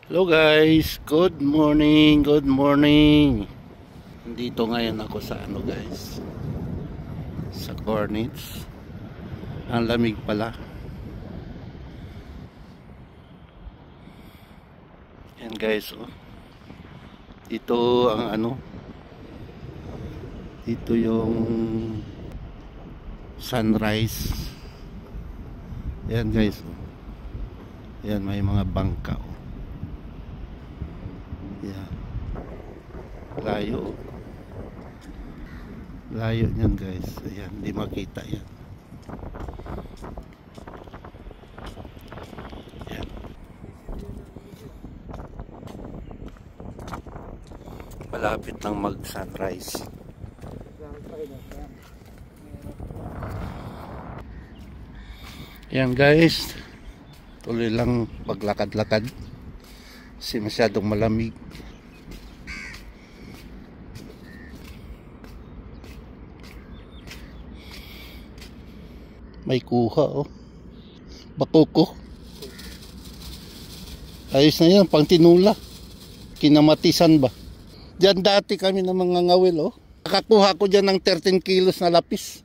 Hello guys, good morning, good morning. Dito ngayon ako sa guys, sa Cornets. Ang lamig pala. Yan guys, oh. Ito ang ito yung sunrise. Yan guys, oh. Yan, may mga bangka, oh. Yan. Layo, oh. Layo niyan guys. Ayan, hindi makita yan. Ayan. Malapit nang mag sunrise. Ayan guys, tuloy lang paglakad-lakad kasi masyadong malamig. May kuha, oh. Bakoko. Ayos na yan, pang tinula. Kinamatisan ba? Diyan dati kami ng mga ngawil, oh. Nakakuha ko dyan ng 13 kilos na lapis.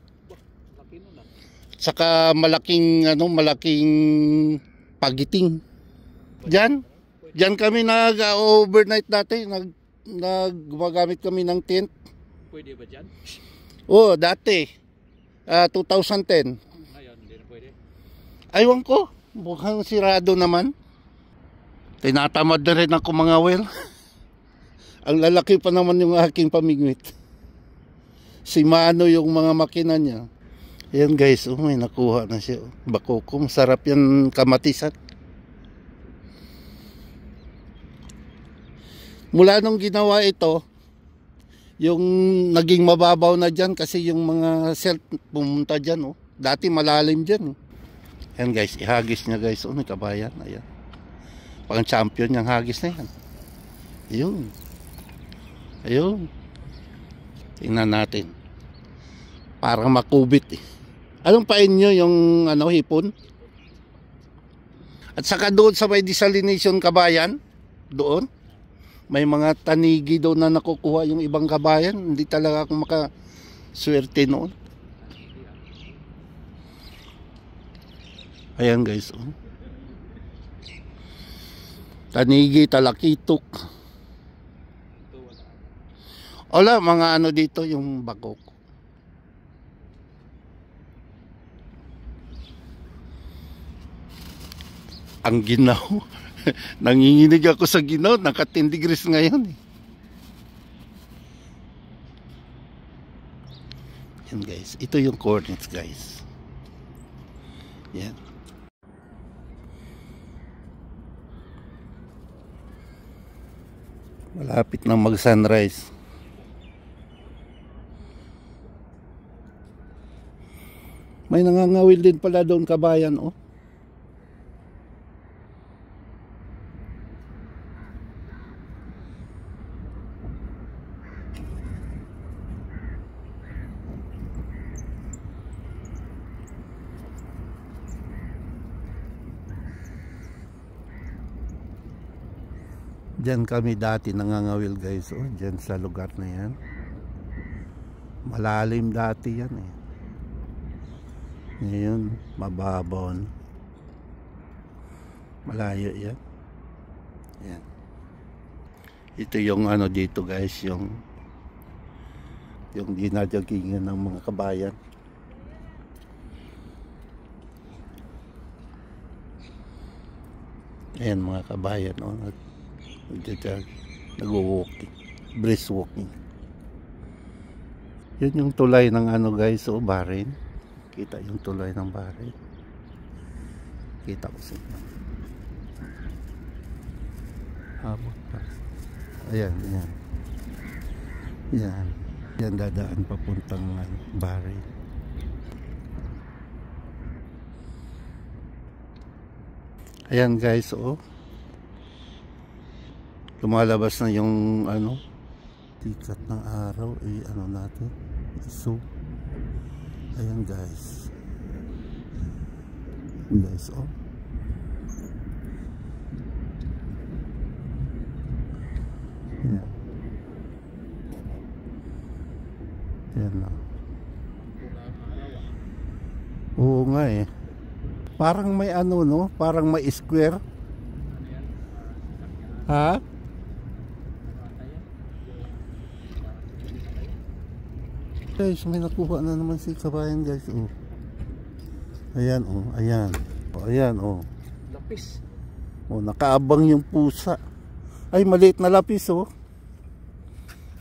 Saka malaking pagiting. Diyan kami nag-overnight dati. Gumagamit kami ng tent. Pwede ba dyan? Oh, dati. 2010. Aywan ko, mukhang sirado naman. Tinatamad na rin ako mga well. Ang lalaki pa naman yung aking pamingwit. Si Mano yung mga makina niya. Ayan guys, oh, may nakuha na siya. Bakoko, masarap yan kamatisan. Mula nung ginawa ito, yung naging mababaw na dyan kasi yung mga silt pumunta dyan. Oh. Dati malalim dyan. Oh. Ayan guys, ihagis niya guys. Oh, may kabayan. Ayan. Pang champion yung hagis na yan. Ayun. Ayun. Tingnan natin. Parang makubit eh. Anong pain nyo yung hipon? At saka doon sa may desalination kabayan, doon, may mga tanigi doon na nakukuha yung ibang kabayan. Hindi talaga ako makaswerte noon. Ayan guys, oh. Tanigi, talakitok. Wala, mga dito yung bakok. Ang ginaw. Nanginginig ako sa ginaw. Naka 10 degrees ngayon. Yan guys. Ito yung Cornets guys. Yan. Malapit na mag sunrise. May nangangawil din pala doon kabayan, oh. Diyan kami dati nangangawil guys, oh, diyan sa lugar na yan. Malalim dati yan eh. Ngayon, mababaw. Malayo yan. Yan. Ito yung dito guys, yung dinadagingan ng mga kabayan. Ayan mga kabayan, oh. Nag-walking, brisk walking. Yun yung tulay ng guys, oh, Barin. Kita yung tulay ng Barin. Kita ko sa inyo. Habot pa. Ayan, ayan. Yan. Yan dadaan papuntang Barin. Ayan guys, oh. Lumalabas na yung tikat ng araw, natin. So, ayan guys. Guys, oh. Oo nga eh. Parang may ano no, parang may square. Ha? Guys, may nakuha na naman si kabayan guys. Oh. Ayan oh, ayan. Oh, ayan oh. Lapis. Oh, nakaabang yung pusa. Ay, maliit na lapis oh.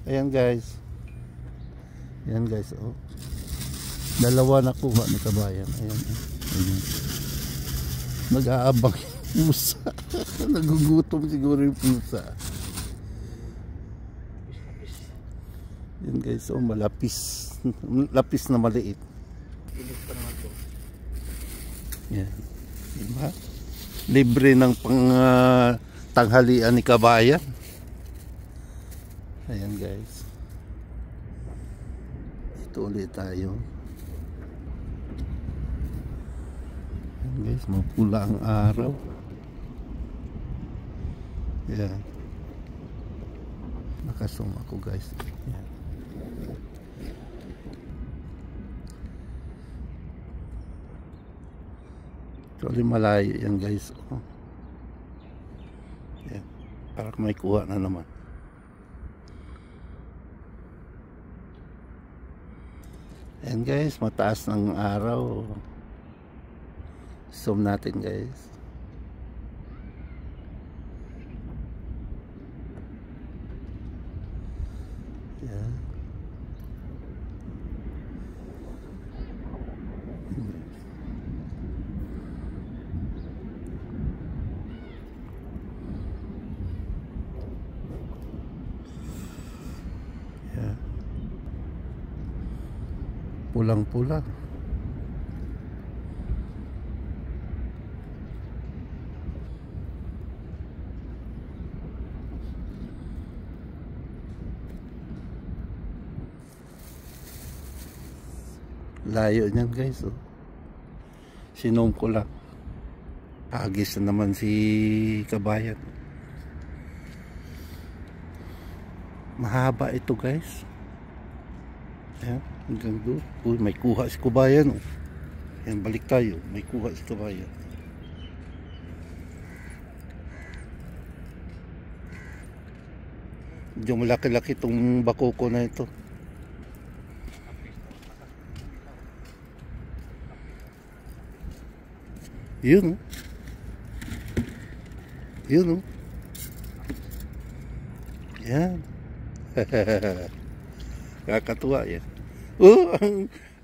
Ayan guys. Ayan guys oh. Dalawa nakuha ni kabayan. Ayan. Ayan. Nag-aabang yung pusa. Nagugutom siguro yung pusa. Yan guys, oh, malapis. Lapis na maliit. Pilit pa naman to. Yan. Diba? Libre ng pang tanghalian ni kabayan. Ayan guys. Ito ulit tayo. Ayan guys, mapula ang araw. Ayan. Nakasum ako guys. Ayan. Actually malayo yan guys. Oh. Yan. Parang may kuha na naman. Yan guys, mataas ng araw. Zoom natin guys. Yan. Pulang-pula. Layo niyan guys oh. Sinom ko lang. Agis na naman si kabayan. Mahaba ito guys. Ayan, hanggang doon. Uy, may kuha si kabayan oh. Ayan, balik tayo. May kuha si kabayan. Medyo malaki-laki itong bakoko na ito. Yun oh. Yun oh. Yan. Kakatuwa yan. Oh,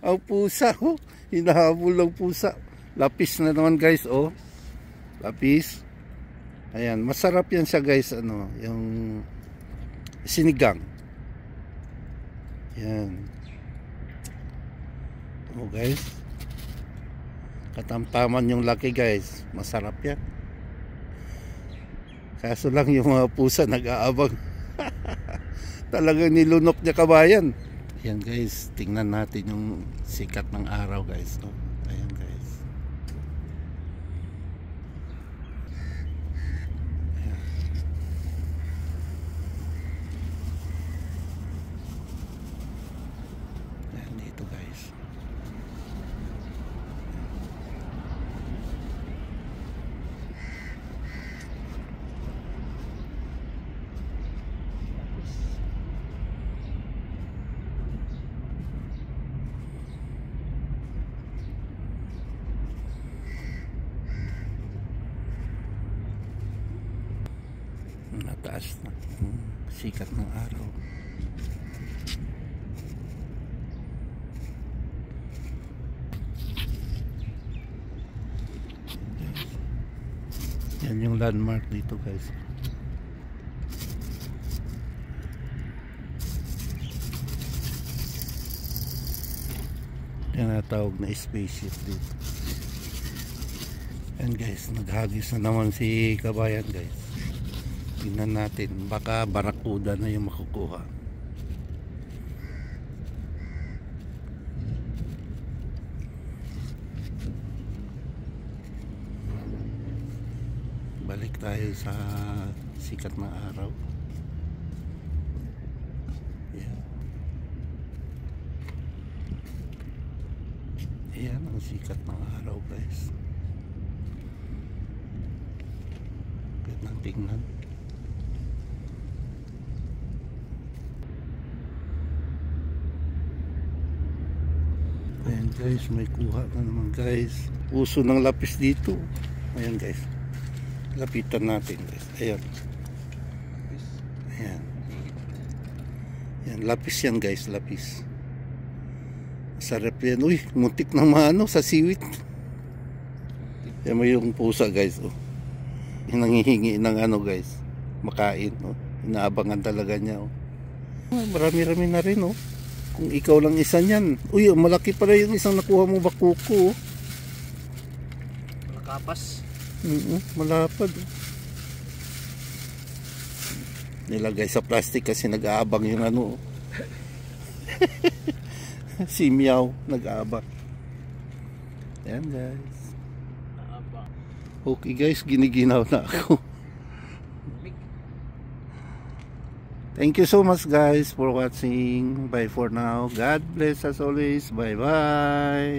ang pusa oh. Hinahabol ng pusa. Lapis na naman guys oh. Lapis. Ayan, masarap yan siya guys ano, yung sinigang. Yan. Oh guys. Katamtaman yung laki guys. Masarap yan. Kaso lang yung mga pusa nag-aabang. Talagang nilunok niya kabayan. Ayan guys, tingnan natin yung sikat ng araw guys. Oh, ayan guys. Ayan. Ayan dito guys. Nataas na sikat ng araw. Yan yung landmark dito guys. Yan natawag na spaceship dito. And guys, naghagis na naman si kabayan guys. Tingnan natin, baka barakuda na yung makukuha. Balik tayo sa sikat na araw. Ayan ang sikat ng araw guys. Gandang tingnan. Ayan guys, may kuha na naman guys. Uso ng lapis dito. Ayan guys. Lapitan natin guys. Ayan. Ayan. Ayan, lapis yan guys, lapis. Sarap yan. Uy, muntik na maano sa siwit. Yan mo yung pusa guys. Oh. Nangihingi ng ano guys. Makain. Oh. Inaabangan talaga niya. Oh. Marami-rami na rin oh. Kung ikaw lang isa niyan. Uy, malaki pala yung isang nakuha mo bakuko. Oh. Malakapas. Malapad. Nilagay sa plastic kasi nag-aabang yung ano. Si Meow nag-aabang. Ayan guys. Okay guys, giniginaw na ako. Thank you so much guys for watching. Bye for now. God bless as always. Bye bye.